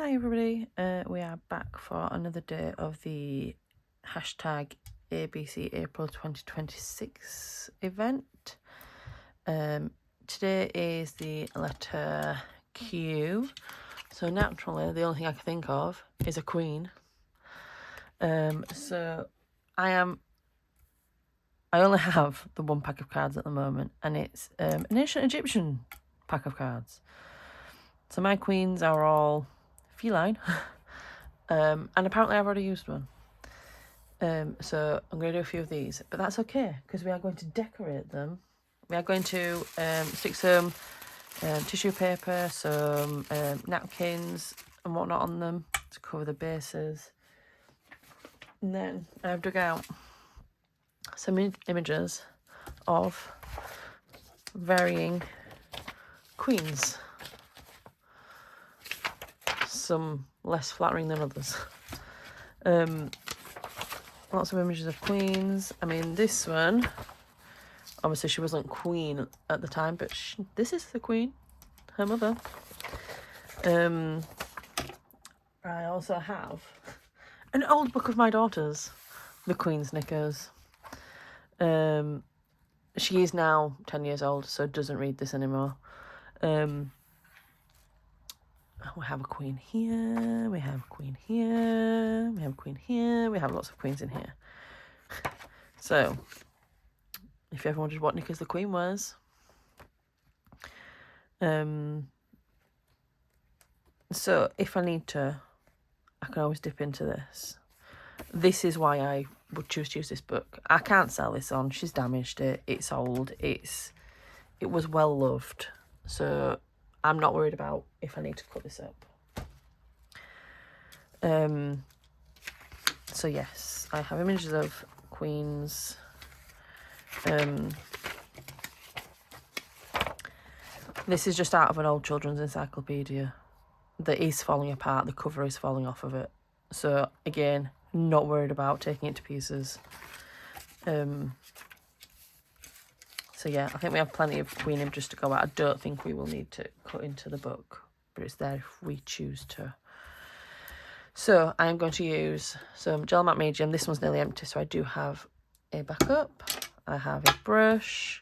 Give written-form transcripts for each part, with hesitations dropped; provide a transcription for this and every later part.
Hi everybody, we are back for another day of the hashtag ABC April 2026 event. Today is the letter Q, so naturally the only thing I can think of is a queen. So I only have the one pack of cards at the moment, and it's an ancient Egyptian pack of cards. So my queens are all feline. And apparently I've already used one. So I'm going to do a few of these, but that's okay because we are going to decorate them. We are going to stick some tissue paper, some napkins and whatnot on them to cover the bases. And then I've dug out some images of varying queens. Some less flattering than others. Lots of images of queens. I mean, this one, obviously she wasn't queen at the time, but this is the queen, her mother. I also have an old book of my daughter's, The Queen's Knickers. She is now 10 years old, so doesn't read this anymore. We have a queen here, we have a queen here, we have a queen here, we have lots of queens in here. So, if you ever wondered what knickers the queen wears, so if I need to, I can always dip into this. This is why I would choose to use this book. I can't sell this on. She's damaged it. It's old. It was well loved. So I'm not worried about if I need to cut this up. So yes, I have images of queens. This is just out of an old children's encyclopedia that is falling apart. The cover is falling off of it. So again, not worried about taking it to pieces. So yeah, I think we have plenty of queen images to go out. I don't think we will need to cut into the book, but it's there if we choose to. So I am going to use some gel matte medium. This one's nearly empty, so I do have a backup. I have a brush.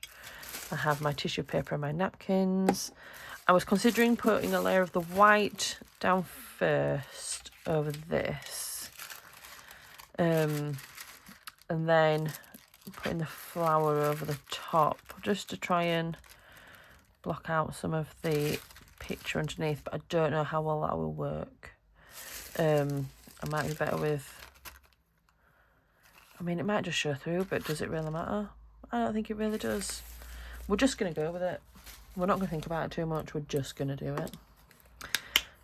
I have my tissue paper and my napkins. I was considering putting a layer of the white down first over this. And then putting the flower over the top just to try and block out some of the picture underneath, but I don't know how well that will work. I might be better with, I mean, it might just show through, but does it really matter? I don't think it really does. We're just going to go with it. We're not going to think about it too much. We're just going to do it.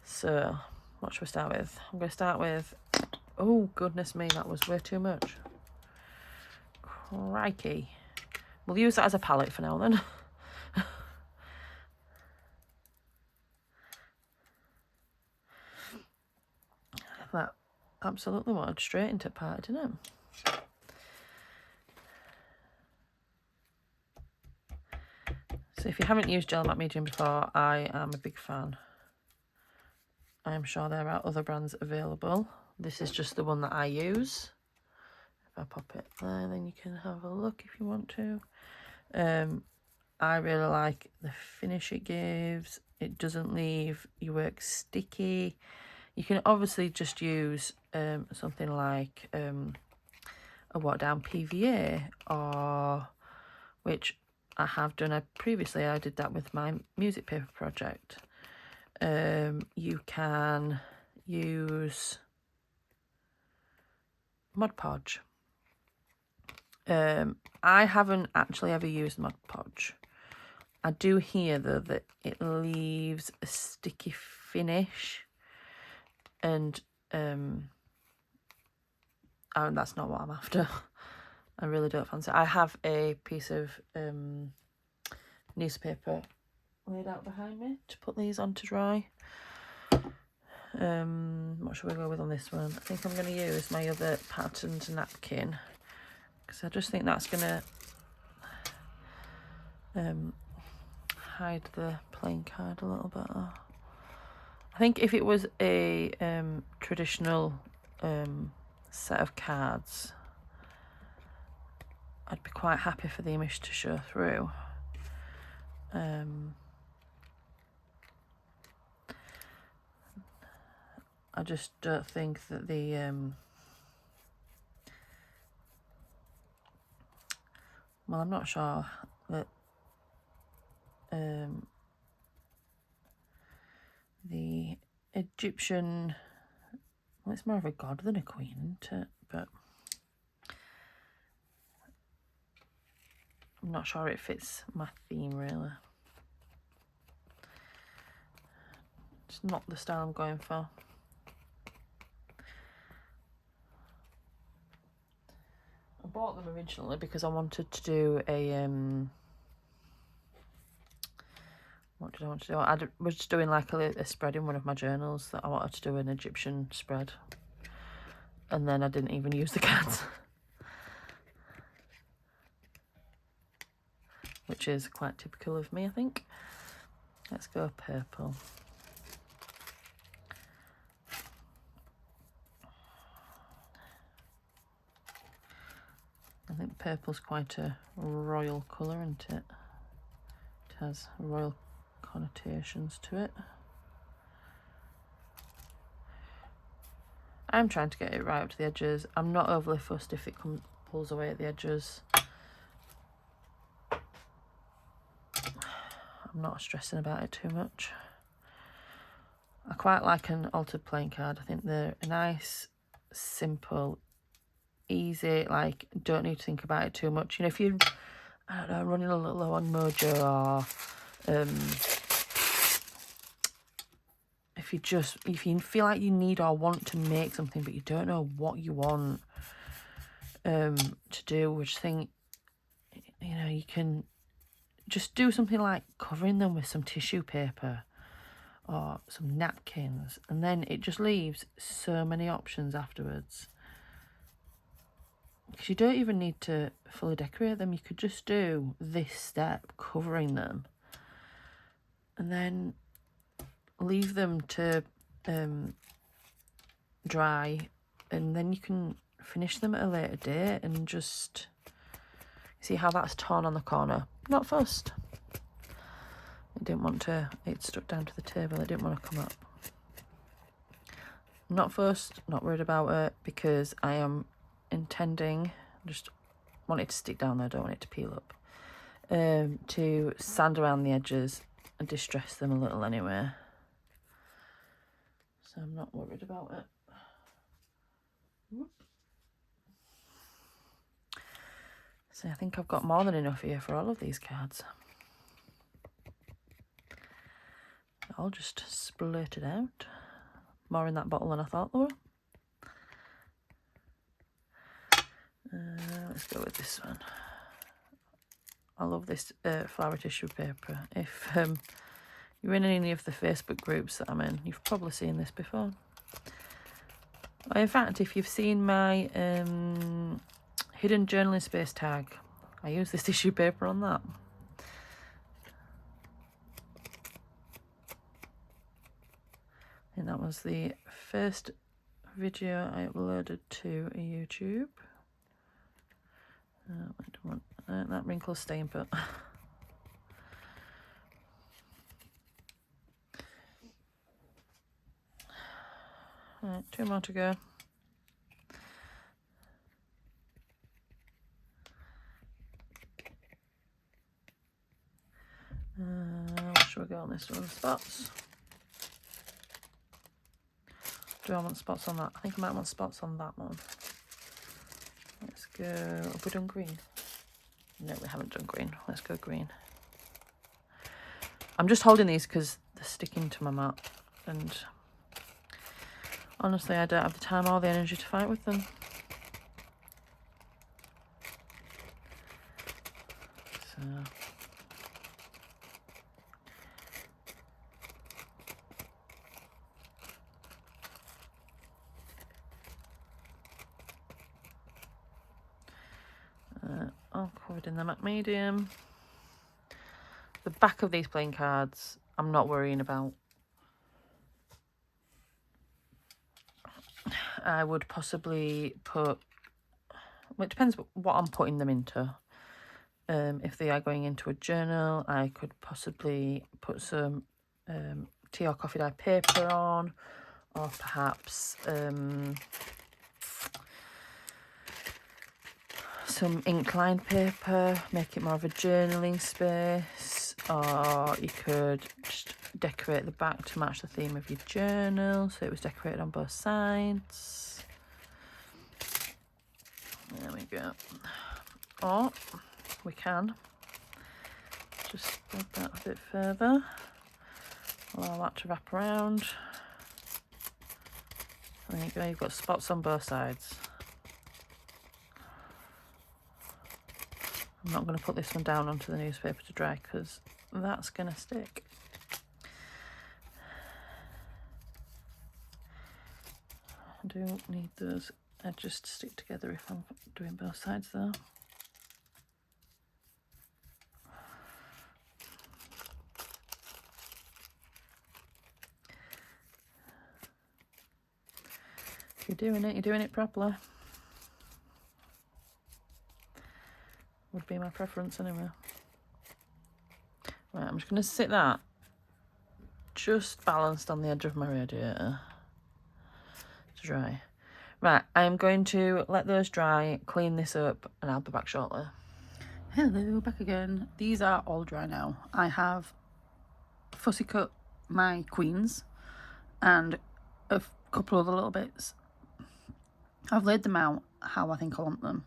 So what should we start with? I'm going to start with, oh goodness me, that was way too much. Crikey. We'll use that as a palette for now then. That absolutely wanted straight into part, didn't it? So if you haven't used gel matte medium before, I am a big fan. I am sure there are other brands available. This is just the one that I use. If I pop it there, then you can have a look if you want to. I really like the finish it gives. It doesn't leave your work sticky. You can obviously just use something like a watered down PVA, or which I have done previously. I did that with my music paper project. You can use Mod Podge. I haven't actually ever used Mod Podge. I do hear though that it leaves a sticky finish, and that's not what I'm after. I really don't fancy it. I have a piece of newspaper laid out behind me to put these on to dry. What should we go with on this one? I think I'm going to use my other patterned napkin, because I just think that's going to hide the plain card a little better. I think if it was a traditional set of cards, I'd be quite happy for the image to show through. I just don't think that the well, I'm not sure that the Egyptian, well, it's more of a god than a queen, isn't it? But I'm not sure it fits my theme really. It's not the style I'm going for. I bought them originally because I wanted to do a what did I want to do? I was just doing like a spread in one of my journals that I wanted to do an Egyptian spread, and then I didn't even use the cards, which is quite typical of me, I think. Let's go purple. I think purple's quite a royal colour, isn't it? It has royal connotations to it. I'm trying to get it right up to the edges. I'm not overly fussed if it pulls away at the edges. I'm not stressing about it too much. I quite like an altered playing card. I think they're nice, simple, easy, like don't need to think about it too much. You know, if you're, I don't know, running a little low on mojo, or if you feel like you need or want to make something but you don't know what you want to do, which thing, you know, you can just do something like covering them with some tissue paper or some napkins, and then it just leaves so many options afterwards. Because you don't even need to fully decorate them. You could just do this step, covering them, and then leave them to dry, and then you can finish them at a later date. And just see how that's torn on the corner. Not fussed. I didn't want to, it stuck down to the table. I didn't want to come up. Not fussed, not worried about it, because I am intending, just want it to stick down there, don't want it to peel up, to sand around the edges and distress them a little anyway. So I'm not worried about it. So I think I've got more than enough here for all of these cards. I'll just split it out. More in that bottle than I thought there were. Let's go with this one. I love this flower tissue paper. If you're in any of the Facebook groups that I'm in, you've probably seen this before. In fact, if you've seen my hidden journaling space tag, I use this tissue paper on that. I think that was the first video I uploaded to YouTube. I don't want that wrinkle's staying put. Right, 2 more to go. What should we go on this one? Spots. Do I want spots on that? I think I might want spots on that one. Let's go. Have we done green? No, we haven't done green. Let's go green. I'm just holding these because they're sticking to my mat, and honestly, I don't have the time or the energy to fight with them. So all covered in the matte medium. The back of these playing cards, I'm not worrying about. I would possibly put, well, it depends what I'm putting them into. If they are going into a journal, I could possibly put some tea or coffee dye paper on, or perhaps some ink lined paper, make it more of a journaling space, or you could just decorate the back to match the theme of your journal, so it was decorated on both sides. There we go. Or we can just spread that a bit further, allow that to wrap around. There you go, you've got spots on both sides. I'm not going to put this one down onto the newspaper to dry because that's going to stick. I do need those edges to stick together if I'm doing both sides though. If you're doing it properly. Would be my preference anyway. Right, I'm just going to sit that just balanced on the edge of my radiator to dry. Right, I'm going to let those dry, clean this up, and I'll be back shortly. Hello, back again. These are all dry now. I have fussy cut my queens and a couple of the little bits. I've laid them out how I think I want them.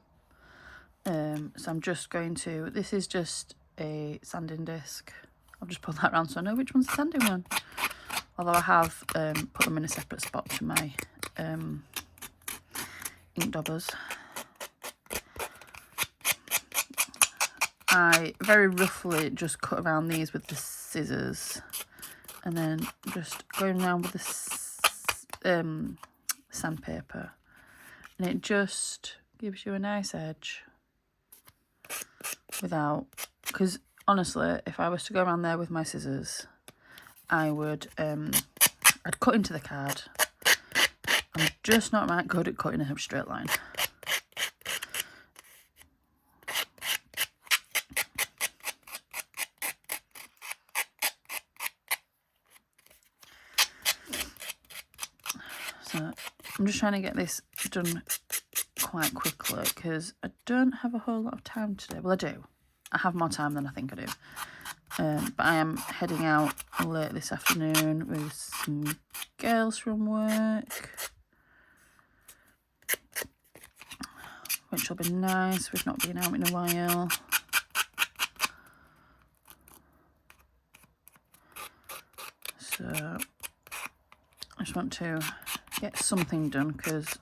So I'm just going to, this is just a sanding disc. I'll just put that around so I know which one's the sanding one. Although I have put them in a separate spot to my ink daubers. I very roughly just cut around these with the scissors and then just going around with the sandpaper, and it just gives you a nice edge without, because honestly if I was to go around there with my scissors I would I'd cut into the card. I'm just not right good at cutting a straight line. So I'm just trying to get this done quite quickly because I don't have a whole lot of time today. Well, I do. I have more time than I think I do. But I am heading out late this afternoon with some girls from work, which will be nice. We've not been out in a while. So I just want to get something done because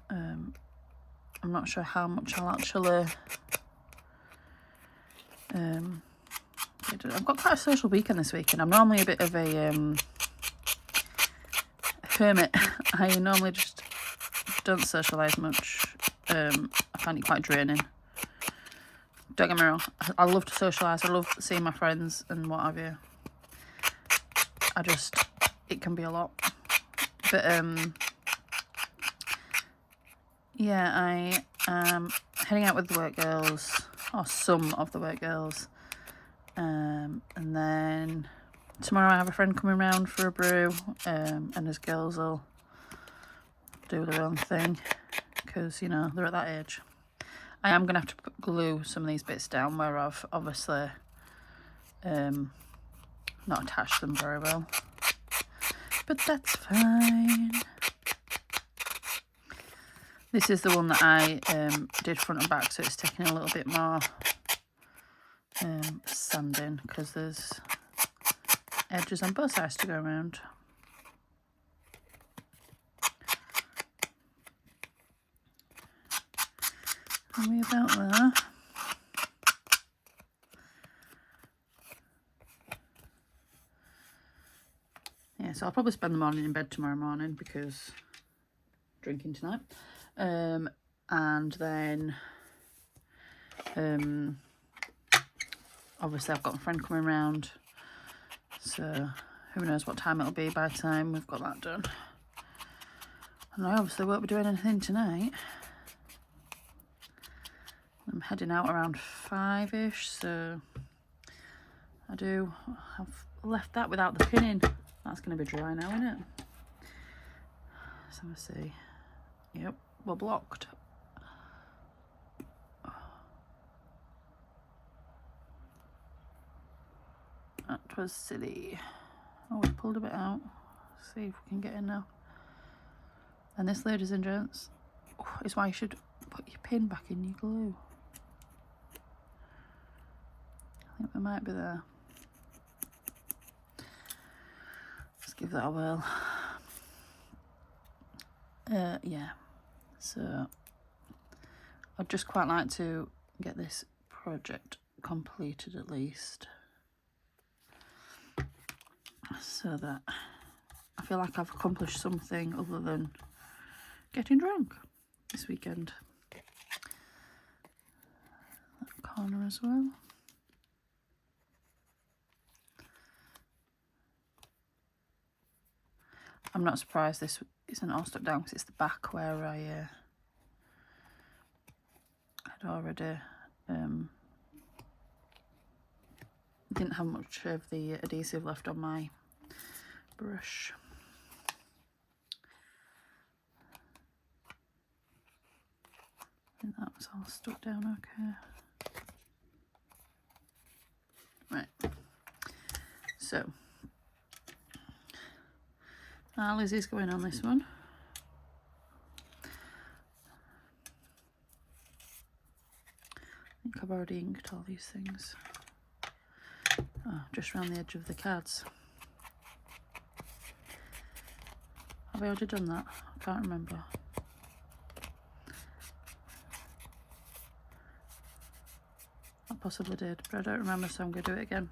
I'm not sure how much I'll actually I've got quite a social weekend this weekend. I'm normally a bit of a hermit. I normally just don't socialise much. I find it quite draining. Don't get me wrong, I love to socialise. I love seeing my friends and what have you. It can be a lot. But yeah, I am heading out with the work girls, or some of the work girls. And then tomorrow I have a friend coming round for a brew, and his girls will do their own thing because, you know, they're at that age. I am going to have to glue some of these bits down where I've obviously not attached them very well, but that's fine. This is the one that I did front and back, so it's taking a little bit more sanding because there's edges on both sides to go around. Are we about there? Yeah, so I'll probably spend the morning in bed tomorrow morning because drinking tonight. And then obviously I've got a friend coming round, so who knows what time it'll be by the time we've got that done. And I obviously won't be doing anything tonight. I'm heading out around 5-ish, so I've left that without the pinning. That's going to be dry now, isn't it? So let's see. Yep, we're blocked. That was silly. Oh, we pulled a bit out. See if we can get in now. And this, ladies and gents, is why you should put your pin back in your glue. I think we might be there. Let's give that a whirl. Yeah. So I'd just quite like to get this project completed at least, so that I feel like I've accomplished something other than getting drunk this weekend. That corner as well. I'm not surprised this isn't all stuck down because it's the back where I had already didn't have much of the adhesive left on my brush. I think that was all stuck down okay. Right, so Lizzie's going on this one. I think I've already inked all these things. Oh, just around the edge of the cards. Have I already done that? I can't remember. I possibly did, but I don't remember, so I'm going to do it again.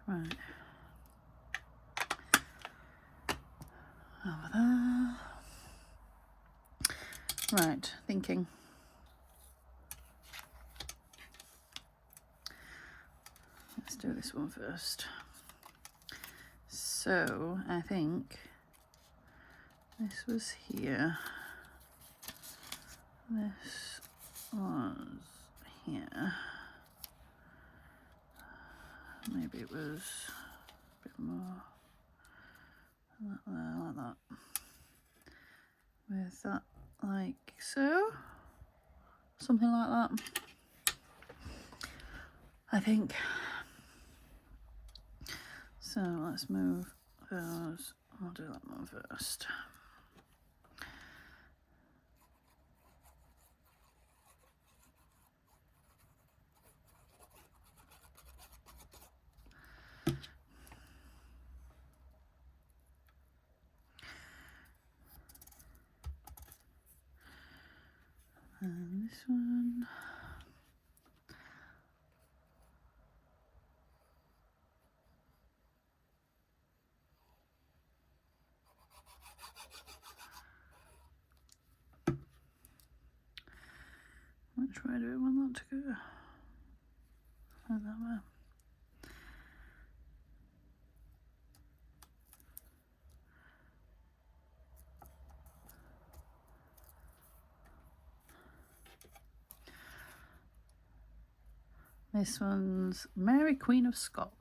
Right. Over there. Right, thinking. Let's do this one first. So, I think this was here. This was here. Maybe it was a bit more like that. With that, like so. Something like that. I think. So let's move those. I'll do that one first. And this one. Which way do we want that to go? Like that way. This one's Mary Queen of Scots.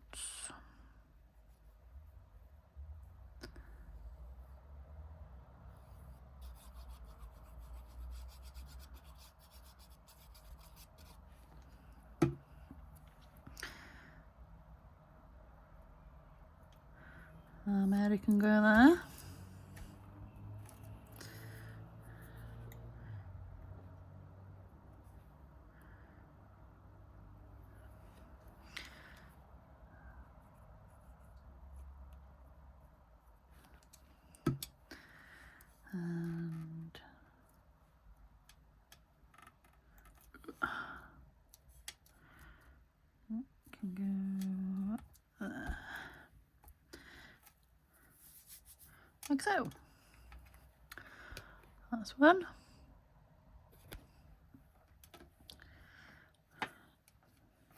Mary can go there. And can go there. Like so. That's one.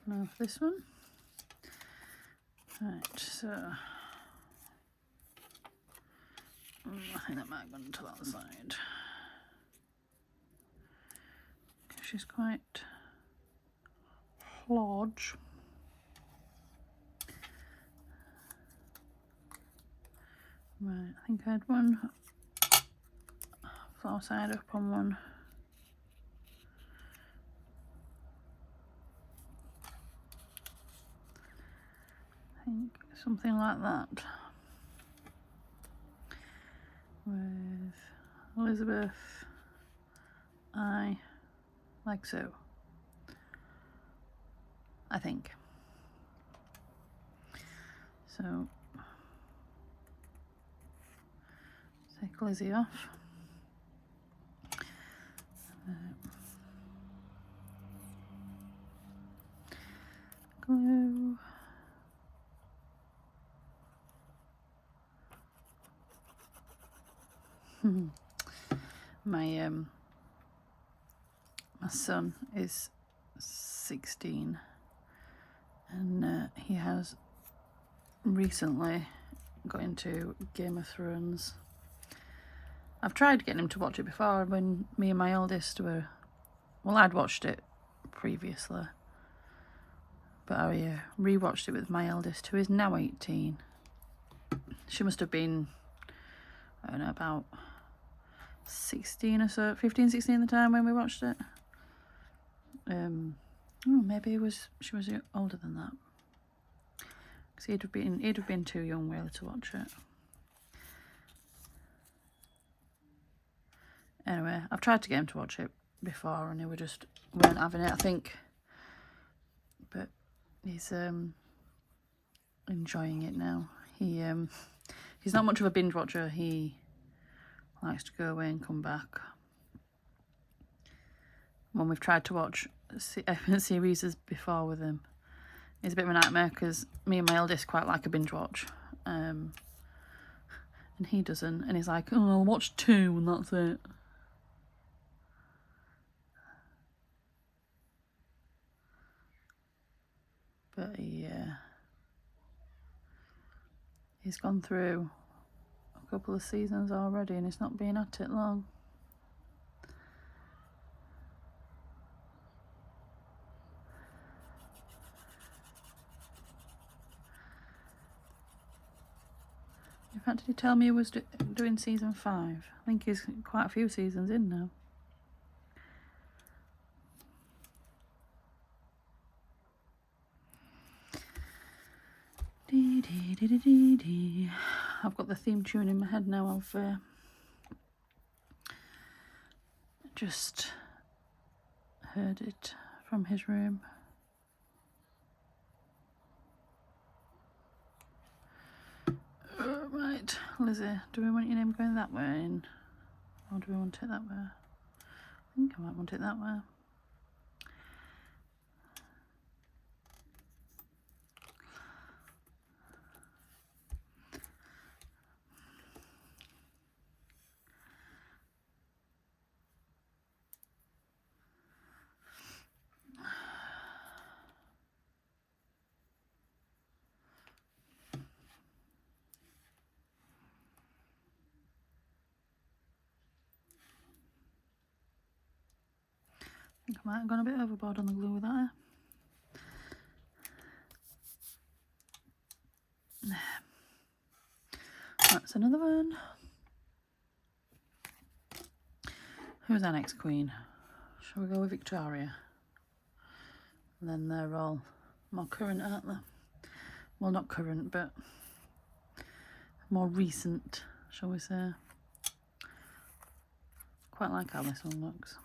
Now for this one. Right, so I think that might go into that side. She's quite large. Right, I think I had one flower side up on one. I think something like that. With Elizabeth, like so. I think. So take Lizzie off. Glue. My son is 16 and he has recently got into Game of Thrones. I've tried getting him to watch it before when me and my eldest were, well, I'd watched it previously, but I rewatched it with my eldest, who is now 18. She must have been, I don't know, about 16 or so, 15, 16 at the time when we watched it. Maybe she was older than that, because he'd have been too young really to watch it. Anyway, I've tried to get him to watch it before and he weren't having it, I think. But he's enjoying it now. He's not much of a binge watcher. He likes to go away and come back. When we've tried to watch series before with him, it's a bit of a nightmare because me and my eldest quite like a binge watch. And he doesn't. And he's like, oh, I'll watch 2 and that's it. But he's gone through a couple of seasons already and he's not been at it long. In fact, did he tell me he was doing season 5? I think he's quite a few seasons in now. I've got the theme tune in my head now. I've just heard it from his room. Right, Lizzie, do we want your name going that way or do we want it that way? I think I might want it that way. I think I might have gone a bit overboard on the glue with that. That's another one. Who's our next queen? Shall we go with Victoria? And then they're all more current, aren't they? Well, not current, but more recent, shall we say. Quite like how this one looks.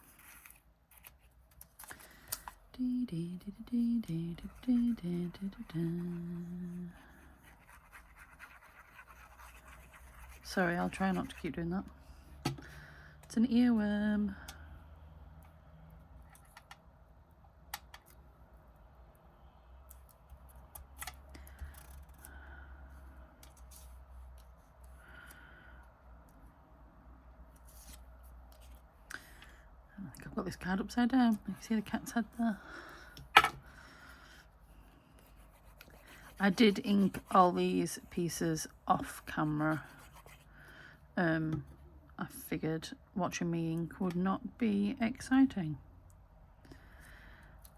Sorry, I'll try not to keep doing that. It's an earworm. got this card upside down. You can see the cat's head there. I did ink all these pieces off camera. I figured watching me ink would not be exciting.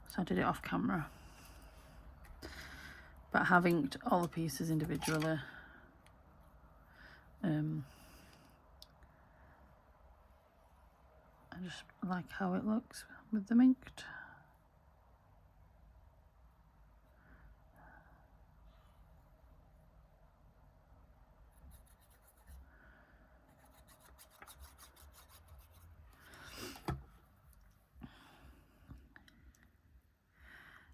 So I did it off camera. But I have inked all the pieces individually. I just like how it looks with them inked.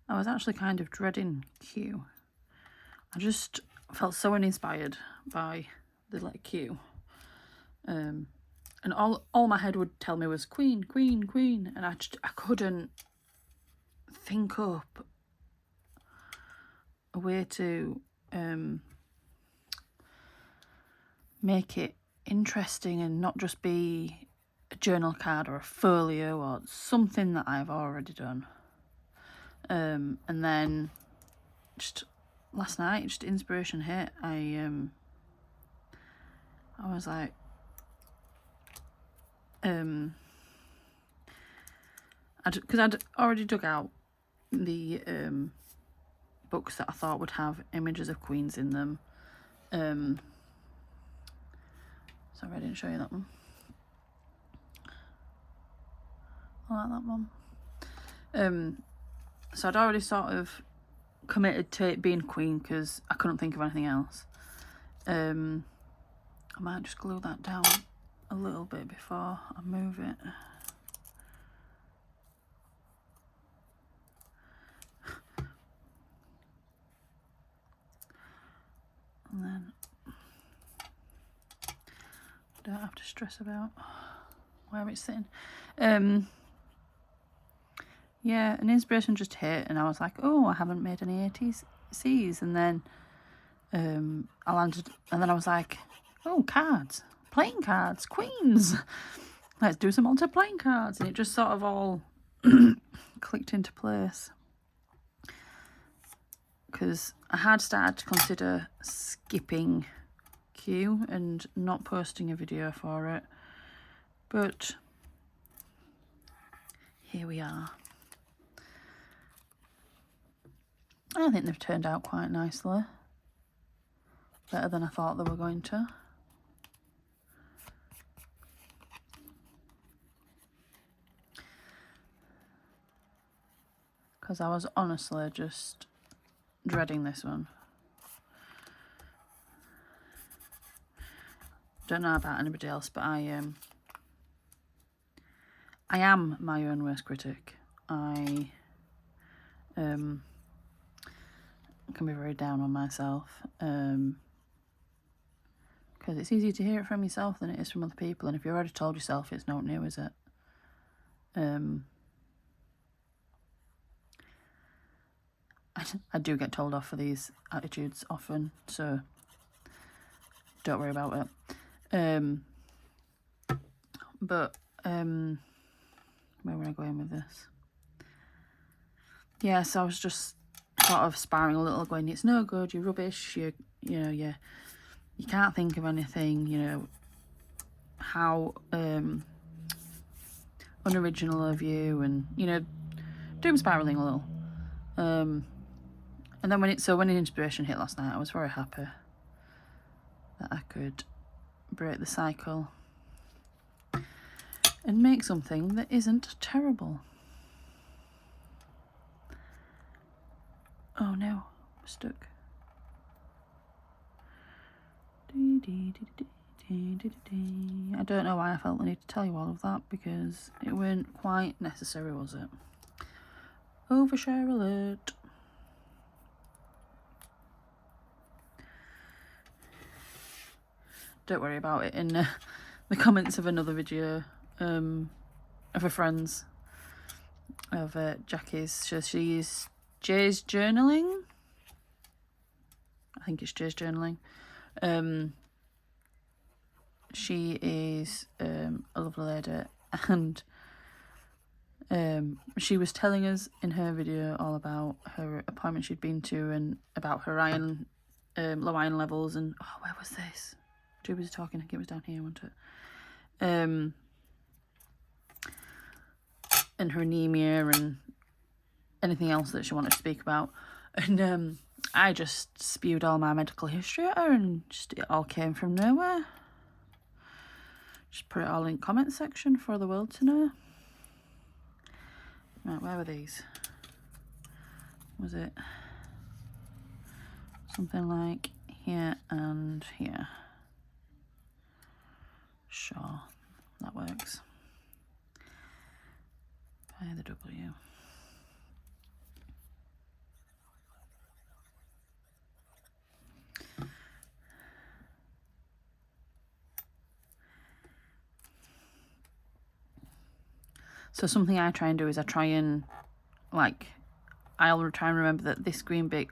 I was actually kind of dreading Q. I just felt so uninspired by the letter Q. And all my head would tell me was Queen, Queen, Queen. And I couldn't think up a way to make it interesting and not just be a journal card or a folio or something that I've already done. And then just last night, just inspiration hit. I was like, because I'd already dug out the books that I thought would have images of queens in them. Sorry, I didn't show you that one. I like that one. So I'd already sort of committed to it being queen because I couldn't think of anything else. I might just glue that down a little bit before I move it. And then I don't have to stress about where it's sitting. Yeah, an inspiration just hit and I was like, oh, I haven't made any ATCs. And then I landed, and then I was like, oh, cards, playing cards, queens. Let's do some altered playing cards. And it just sort of all clicked into place. Because I had started to consider skipping Q and not posting a video for it. But here we are. I think they've turned out quite nicely. Better than I thought they were going to. Because I was honestly just dreading this one. Don't know about anybody else, but I am my own worst critic. I can be very down on myself because it's easier to hear it from yourself than it is from other people, and if you already told yourself, it's not new, is it? I do get told off for these attitudes often, so don't worry about it. But where would I go in with this? Yeah, so I was just sort of sparring a little, going, it's no good, you're rubbish, you can't think of anything, you know, how unoriginal of you, and, you know, doom spiraling a little. And then when an inspiration hit last night, I was very happy that I could break the cycle and make something that isn't terrible. Oh no, I'm stuck. I don't know why I felt the need to tell you all of that, because it weren't quite necessary, was it? Overshare alert. Don't worry about it in the comments of another video of a friend's, of Jackie's. So she's Jay's Journaling. I think it's Jay's Journaling. She is a lovely lady, and She was telling us in her video all about her appointment she'd been to and about her iron, low iron levels, and oh, where was this? Too busy talking. I think it was down here, wasn't it? And her anemia and anything else that she wanted to speak about. And I just spewed all my medical history at her, and just it all came from nowhere. Just put it all in comment section for the world to know. Right, where were these? Was it something like here and here? Sure, that works. By the W. So something I try and do is I try and, like, I'll try and remember that this green bit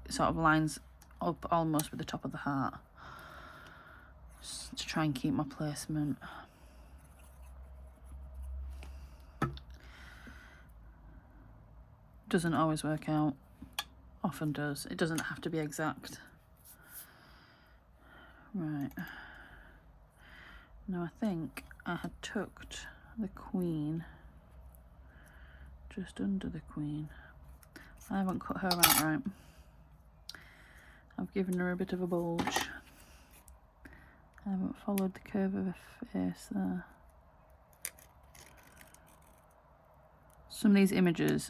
sort of lines up almost with the top of the heart. Just to try and keep my placement. Doesn't always work out. Often does. It doesn't have to be exact. Right. Now I think I had tucked the queen just under the queen. I haven't cut her out right. I've given her a bit of a bulge. I haven't followed the curve of her face there. Some of these images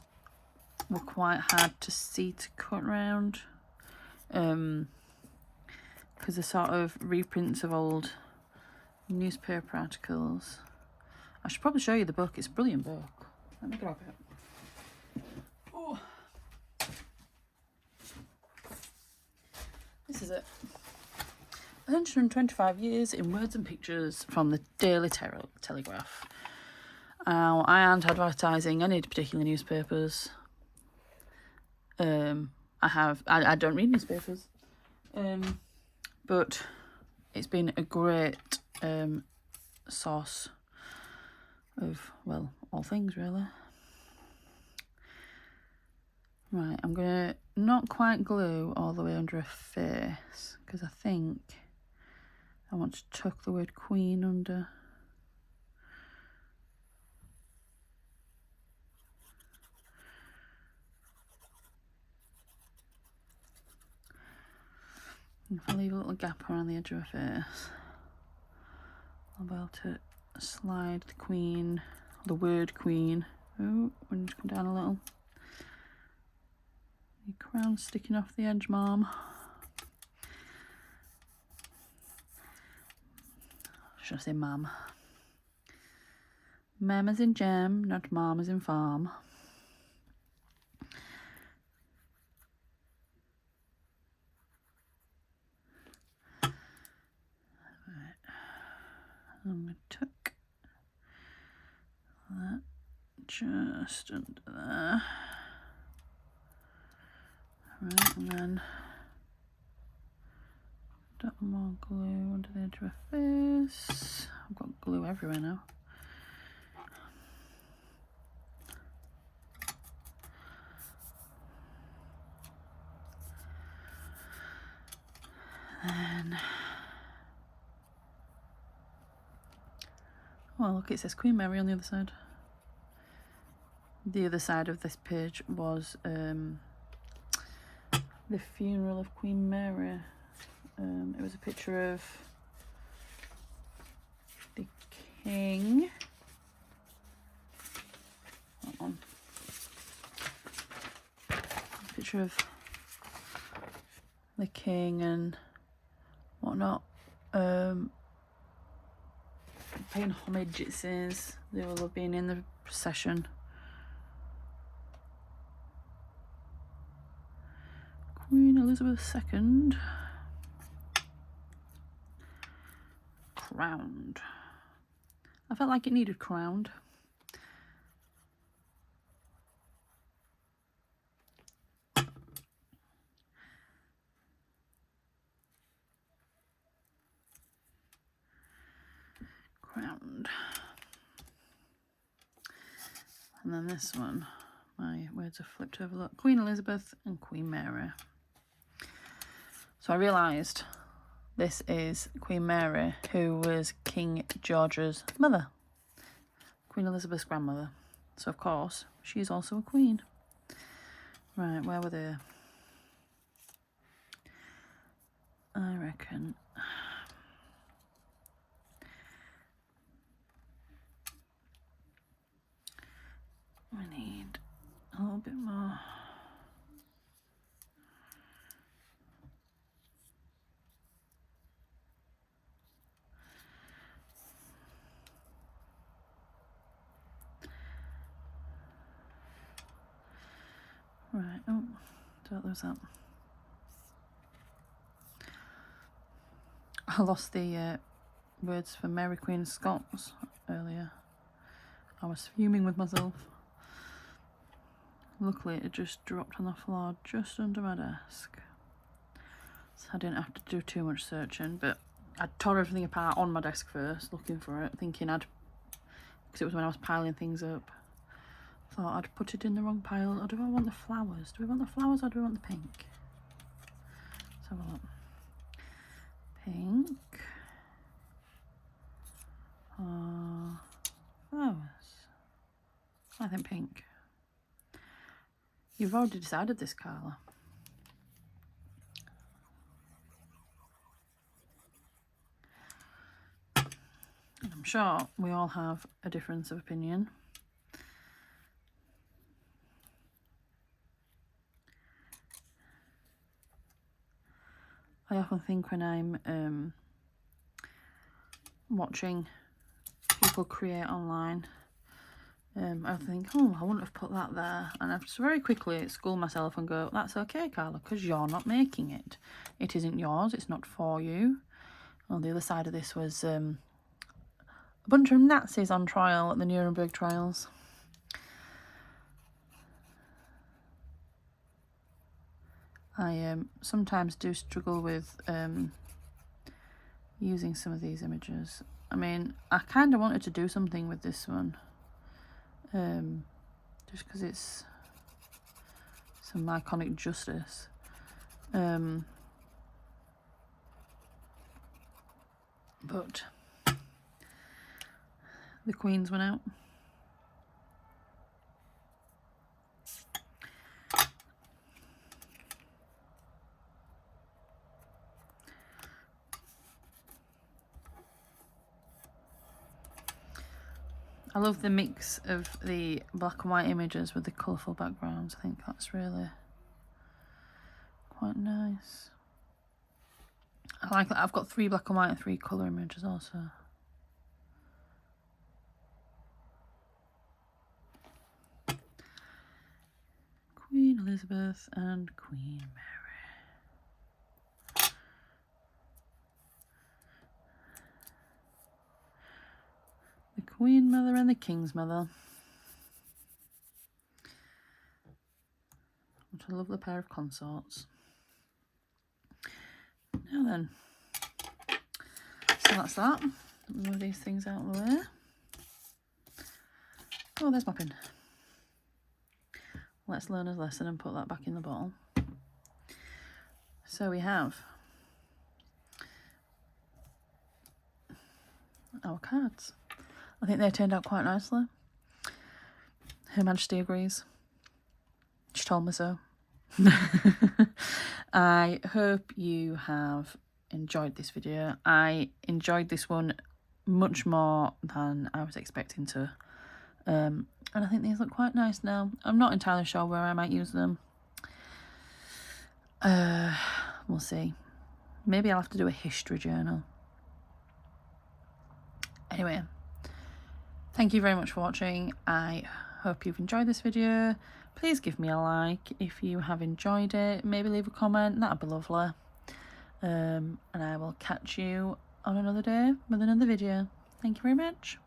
were quite hard to see to cut round, because they're sort of reprints of old newspaper articles. I should probably show you the book. It's a brilliant book. Let me grab it. Oh. This is it. 125 years in words and pictures from the Daily Telegraph. Now, I aren't advertising any particular newspapers. I don't read newspapers. But it's been a great source of, well, all things really. Right, I'm going to not quite glue all the way under her face, because I think I want to tuck the word queen under. If I leave a little gap around the edge of her face, I'll be able to slide the queen, the word queen. Oh, we'll just come down a little. Your crown's sticking off the edge, Mom. Should I say Mum? Mem as in gem, not Mom as in farm. I'm going to tuck that just under there. Right, and then dot more glue under the edge of her face. I've got glue everywhere now. Then, oh look, it says Queen Mary on the other side. The other side of this page was the funeral of Queen Mary. It was a picture of the king. That one. A picture of the king and whatnot. Paying homage, it says. They will have been in the procession. Queen Elizabeth II. Crowned. I felt like it needed crowned. Crowned. And then this one, my words are flipped over. Look, Queen Elizabeth and Queen Mary. So I realised this is Queen Mary, who was King George's mother, Queen Elizabeth's grandmother. So of course, she's also a queen. Right, where were they? I reckon we need a little bit more. Right, oh, don't lose that. I lost the words for Mary Queen of Scots earlier. I was fuming with myself. Luckily it just dropped on the floor just under my desk. So I didn't have to do too much searching, but I tore everything apart on my desk first, looking for it, thinking because it was when I was piling things up. Thought I'd put it in the wrong pile. Or do I want the flowers? Do we want the flowers or do we want the pink? Let's have a look. Pink. Flowers. I think pink. You've already decided this, Carla. And I'm sure we all have a difference of opinion. I often think when I'm watching people create online, I think, oh, I wouldn't have put that there. And I've just very quickly school myself and go, that's okay, Carla, because you're not making it. It isn't yours, it's not for you. On the other side of this was a bunch of Nazis on trial at the Nuremberg trials. I sometimes do struggle with using some of these images. I mean, I kind of wanted to do something with this one, just because it's some iconic justice. But the Queens went out. I love the mix of the black and white images with the colourful backgrounds. I think that's really quite nice. I like that I've got 3 black and white and 3 colour images also. Queen Elizabeth and Queen Mary. The Queen Mother and the King's Mother. What a lovely pair of consorts. Now then, so that's that. Move these things out of the way. Oh, there's my pin. Let's learn his lesson and put that back in the bottle. So we have our cards. I think they turned out quite nicely. Her Majesty agrees. She told me so. I hope you have enjoyed this video. I enjoyed this one much more than I was expecting to. And I think these look quite nice now. I'm not entirely sure where I might use them. We'll see. Maybe I'll have to do a history journal. Anyway, thank you very much for watching. I hope you've enjoyed this video. Please give me a like if you have enjoyed it. Maybe leave a comment. That'd be lovely. And I will catch you on another day with another video. Thank you very much.